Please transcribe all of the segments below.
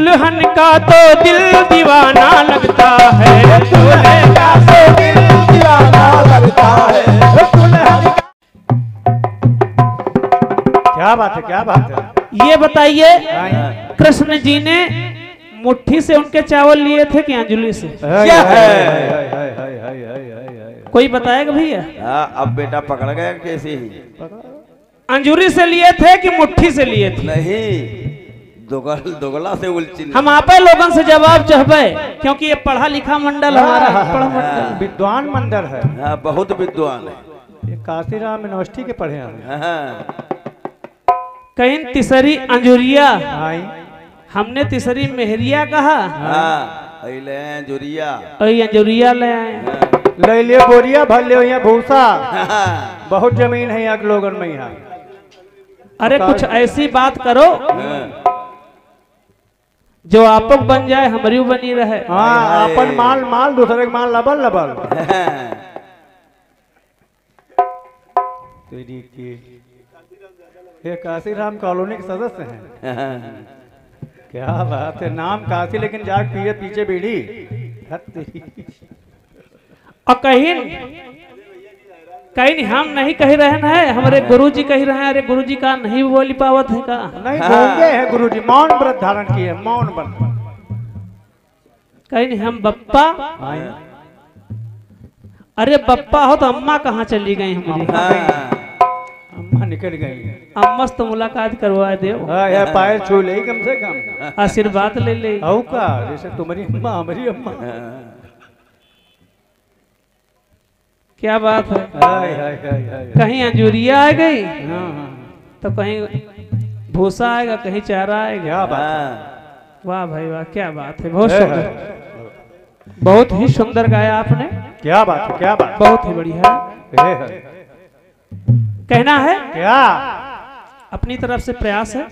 दुल्हन का तो दिल दीवाना लगता है, दूल्हे का तो दिल दीवाना लगता है, दुल्हन का। क्या बात है, क्या बात है। ये बताइए कृष्ण जी ने मुट्ठी से उनके चावल लिए थे कि अंजलि से? क्या है? कोई बताएगा भैया? अब बेटा पकड़ गया कैसे ही। अंजूरी से लिए थे कि मुट्ठी से लिए थे? नहीं, दोगला से उलझी। हम आपे लोगों से जवाब चाहबे, क्योंकि ये पढ़ा लिखा मंडल हमारा पढ़ा मंडल, विद्वान मंडल है। हाँ, बहुत विद्वान है। ये काशीराम यूनिवर्सिटी के पढ़े हैं। कहीं तीसरी अंजुरिया, हमने तीसरी मेहरिया कहा। अंजुरिया अंजुरिया ले आए। ले लियो बोरिया भर लियो यहाँ भूसा। बहुत जमीन है यहाँ के लोगन में यहाँ। अरे कुछ ऐसी बात करो जो आपक बन जाए, हमारी बनी रहे। हाँ, अपन माल माल दूसरे के माल लबल लबल। तेरी की ये काशीराम कॉलोनी के सदस्य हैं। क्या बात है, नाम काशी लेकिन जाग पिए पीछे बीड़ी। और कहीं हम नहीं कह रहे हैं, हमारे गुरुजी कह रहे हैं। अरे गुरुजी का नहीं बोली पावत है का? नहीं, गूंगे हैं गुरुजी, मौन व्रत धारण किए, मौन व्रत। कहीं हम बप्पा। अरे बप्पा हो तो अम्मा कहाँ चली गई हमारी? अम्मा निकल गई। अम्मा से तो मुलाकात करवा दे, पैर छू ले कम से कम, आशीर्वाद ले ले। का जैसे तुम्हारी अम्मा हमारी अम्मा। क्या बात है। कहीं अंजूरिया आ गई तो कहीं भूसा आएगा, कहीं चारा आएगा। क्या बात। वाह भाई वाह, क्या बात है। बहुत सुंदर, बहुत ही सुंदर गाया आपने। क्या बात है, क्या बात, बहुत ही बढ़िया। कहना है क्या? अपनी तरफ से प्रयास है।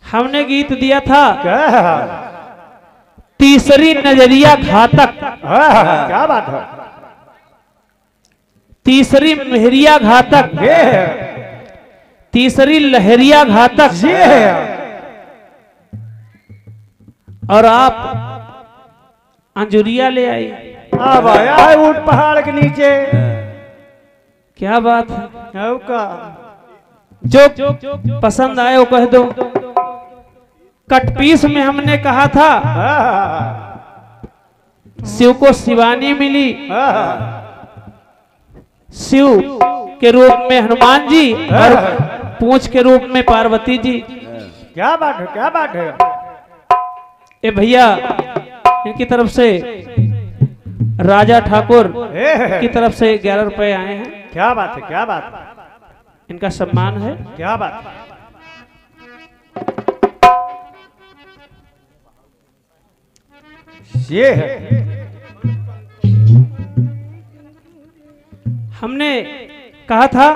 हमने गीत दिया था तीसरी नजरिया घातक। क्या बात है। तीसरी मेहरिया घातक, तीसरी लहरिया घातक। और आप अंजुरिया ले आई। अब आया है ऊंट पहाड़ के नीचे। क्या बात है। जो पसंद आए वो कह दो। कटपीस में हमने कहा था शिव को शिवानी मिली, शिव के रूप में हनुमान जी और पूंछ के रूप में पार्वती जी। क्या बात है, क्या बात है। ए भैया, इनकी तरफ से राजा ठाकुर की तरफ से 11 रुपए आए हैं। क्या बात है, क्या बात, इनका सम्मान है। क्या बात। ये है हमने कहा था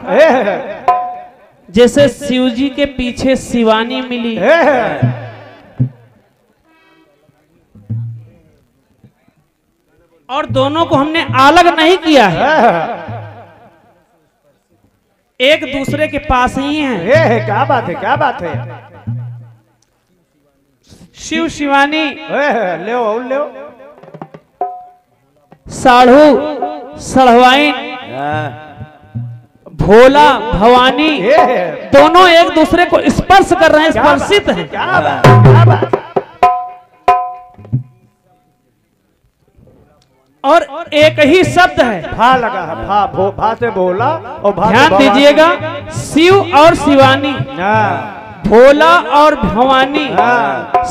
जैसे शिवजी के पीछे शिवानी मिली, और दोनों को हमने अलग नहीं किया है, एक दूसरे के पास ही हैं। क्या बात है, क्या बात है। शिव शिवानी, ले साढ़ू सढ़वाइन, भोला भवानी, दोनों एक दूसरे को स्पर्श कर रहे हैं, स्पर्शित हैं। क्या बात, क्या बात। और एक ही शब्द है, भा लगा है, भा से भोला और भा। ध्यान दीजिएगा, शिव और शिवानी, भोला और भवानी,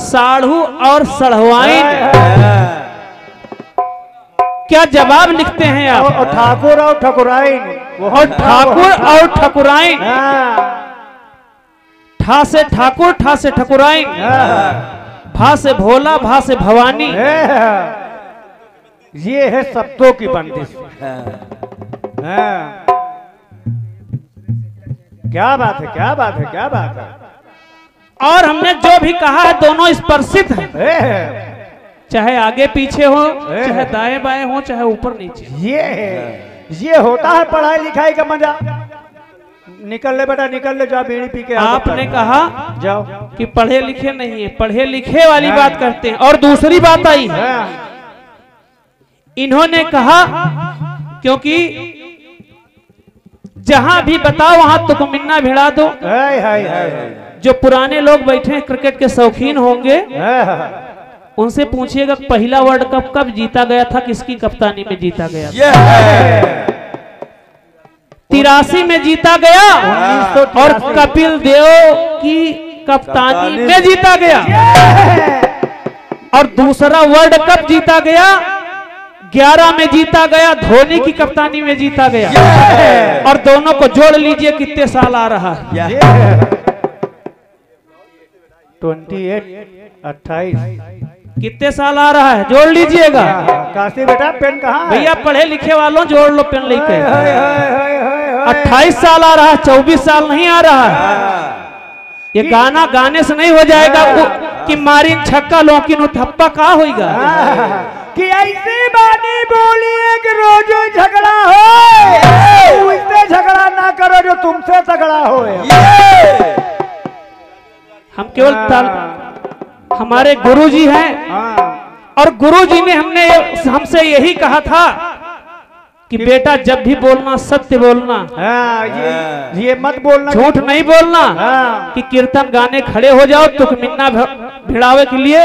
साढ़ू और सढ़वाइन। क्या जवाब लिखते हैं आप? और ठाकुर और ठकुराइन, और ठाकुर और ठकुराइन, हाँ, ठा से ठाकुर, ठा से ठकुराइन, हाँ, भा से भोला, भा से भवानी। ये है शब्दों की बंदिश। हाँ। क्या बात है, क्या बात है, क्या बात है। और हमने जो भी कहा है दोनों स्पर्शित हैं, चाहे आगे पीछे हो, चाहे दाएं बाएं हो, चाहे ऊपर नीचे। ये होता है पढ़ाई लिखाई का मजा। निकल ले बेटा, निकल ले, जाओ बीड़ी पी के। आपने कहा जाओ कि पढ़े लिखे नहीं है, पढ़े लिखे वाली बात करते हैं। और दूसरी बात आई है, इन्होंने कहा क्योंकि जहां भी बताओ वहां तुकमिन्ना भिड़ा दो। जो पुराने लोग बैठे हैं क्रिकेट के शौकीन होंगे, उनसे पूछिएगा पहला वर्ल्ड कप कब जीता गया था, किसकी कप्तानी में जीता गया था? 83 में जीता गया, और कपिल देव की कप्तानी में जीता गया। और दूसरा वर्ल्ड कप जीता गया 11 में जीता गया, धोनी की कप्तानी में जीता गया। और दोनों को जोड़ लीजिए कितने साल आ रहा है? 28 कितने साल आ रहा है? जोड़ लीजिएगा। काशी बेटा पेन कहाँ? भैया पढ़े लिखे वालों जोड़ लो पेन लेके। 28 साल आ रहा है, 24 साल नहीं आ रहा है। ये गाना गाने से नहीं हो जाएगा कि मारी छक्का लौकिन थप्पा का होगा कि ऐसी बानी बोलिए कि रोज झगड़ा हो, उससे झगड़ा ना करो जो तुमसे तगड़ा हो। हम केवल हमारे गुरुजी हैं, और गुरुजी ने हमसे यही कहा था कि बेटा जब भी बोलना सत्य बोलना, ये मत बोलना, झूठ नहीं बोलना। कि कीर्तन गाने खड़े हो जाओ तुकमिन्ना भिड़ावे के लिए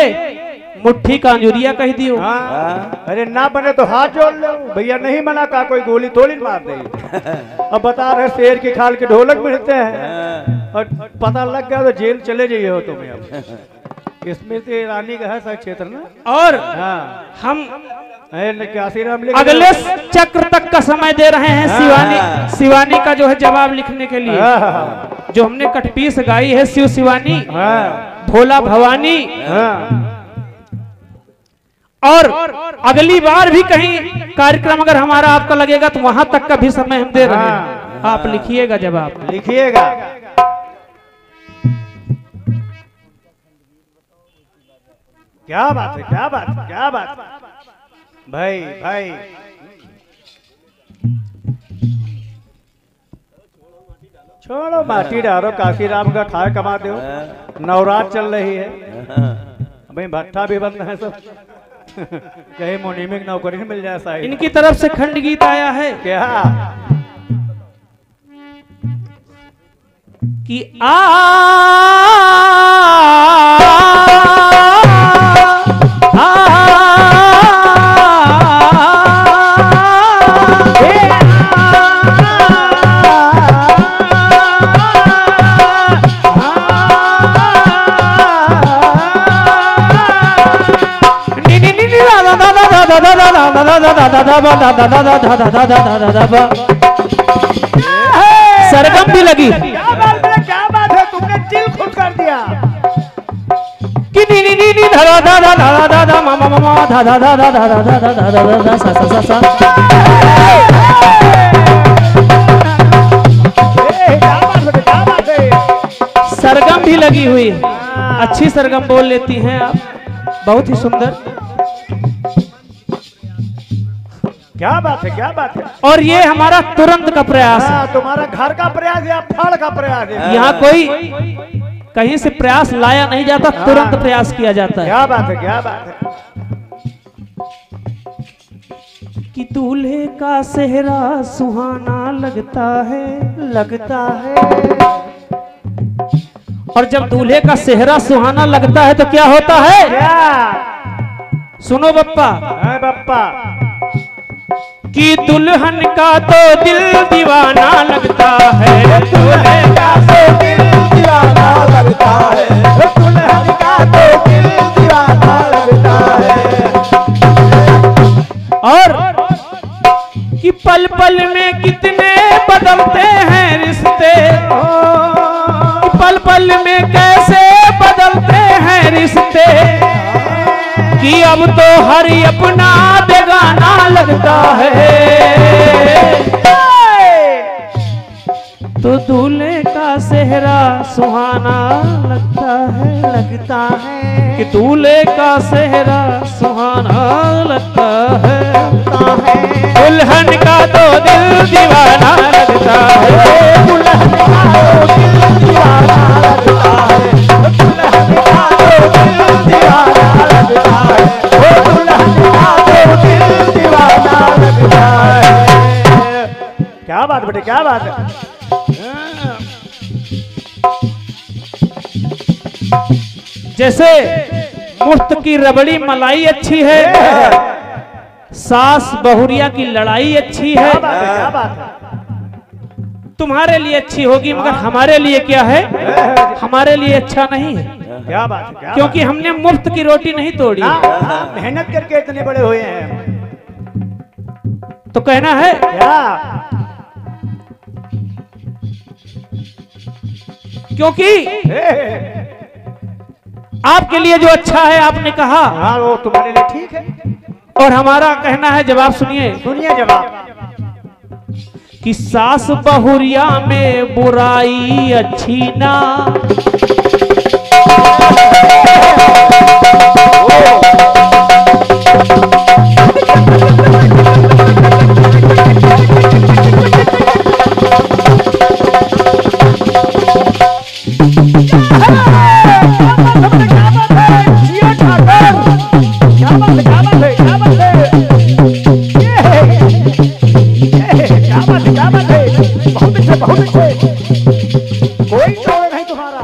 मुट्ठी का अंजुरिया कह दियो। अरे ना बने तो हाथ जोड़ लो। भैया नहीं मना का कोई गोली थोड़ी मार दे। अब बता रहे शेर की खाल के ढोलक मिलते हैं, और पता लग गया तो जेल चले जाइए हो तुम्हें। अब स्मृति ईरानी का है सर क्षेत्र ना। और हम अगले चक्र तक का समय दे रहे हैं शिवानी का जो है जवाब लिखने के लिए। जो हमने कटपीस गाई है शिव शिवानी, भोला भवानी। और अगली बार भी कहीं कार्यक्रम अगर हमारा आपका लगेगा तो वहां तक का भी समय हम दे रहे हैं। आप लिखिएगा, जवाब लिखिएगा। क्या बात है, क्या बात है, क्या बात है। भाई भाई छोड़ो माटी डालो, काशी राम का खाए कमा दो। नवरात चल रही है भाई, भट्ठा भी बंद है सब। कहीं मुनीमिक नौकरी मिल जाए साहिब। इनकी तरफ से खंड गीत आया है क्या कि सरगम भी लगी। क्या बात है, तुमने दिल खुश कर दिया। कि नी नी नी नी धा धा धा धा धा धा मा मा मा धा धा धा धा धा धा धा धा धा धा सा सा सा सा। क्या बात है। सरगम भी लगी हुई है, अच्छी सरगम बोल लेती हैं आप, बहुत ही सुंदर। क्या बात है, क्या बात है। और ये हमारा तुरंत का प्रयास है। तुम्हारा घर का प्रयास या फल का प्रयास है। यहाँ कोई कहीं से प्रयास लाया नहीं जाता, तुरंत प्रयास किया जाता है। क्या बात है, क्या बात है। कि दूल्हे का सेहरा सुहाना लगता है, लगता है। और जब दूल्हे का सेहरा सुहाना लगता है तो क्या होता है? सुनो बप्पा, बप्पा। कि दुल्हन का तो दिल दीवाना लगता है, दूल्हे का तो दिल दीवाना लगता है, दुल्हन का तो दिल दीवाना लगता है। और पल पल में कितने बदलते हैं रिश्ते, पल पल में कैसे बदलते हैं रिश्ते, कि अब तो हर अपना बेगाना लगता है। तो दूल्हे का सेहरा सुहाना लगता है कि दूल्हे का सेहरा सुहाना लगता है। दुल्हन का तो दिल दीवाना लगता है, दुल्हन का तो दिल दीवाना लगता है, दुल्हन का तो दिल दीवाना लगता है, दुल्हन का तो दिल दीवाना लगता है। क्या बात बेटे, क्या बात है। जैसे मुफ्त की रबड़ी मलाई अच्छी है, सास बहुरिया की लड़ाई अच्छी है। क्या बात है। तुम्हारे लिए अच्छी होगी मगर हमारे लिए क्या है, हमारे लिए अच्छा नहीं है। क्या बात है, क्या क्योंकि हमने मुफ्त की रोटी नहीं तोड़ी, मेहनत करके इतने बड़े हुए हैं। तो कहना है क्या क्योंकि आपके लिए जो अच्छा है आपने कहा, हाँ वो तुम्हारे लिए ठीक है। और हमारा कहना है, जवाब सुनिए, सुनिए जवाब। कि सास बहुरिया में बुराई अच्छी ना, कोई तोड़ नहीं तुम्हारा।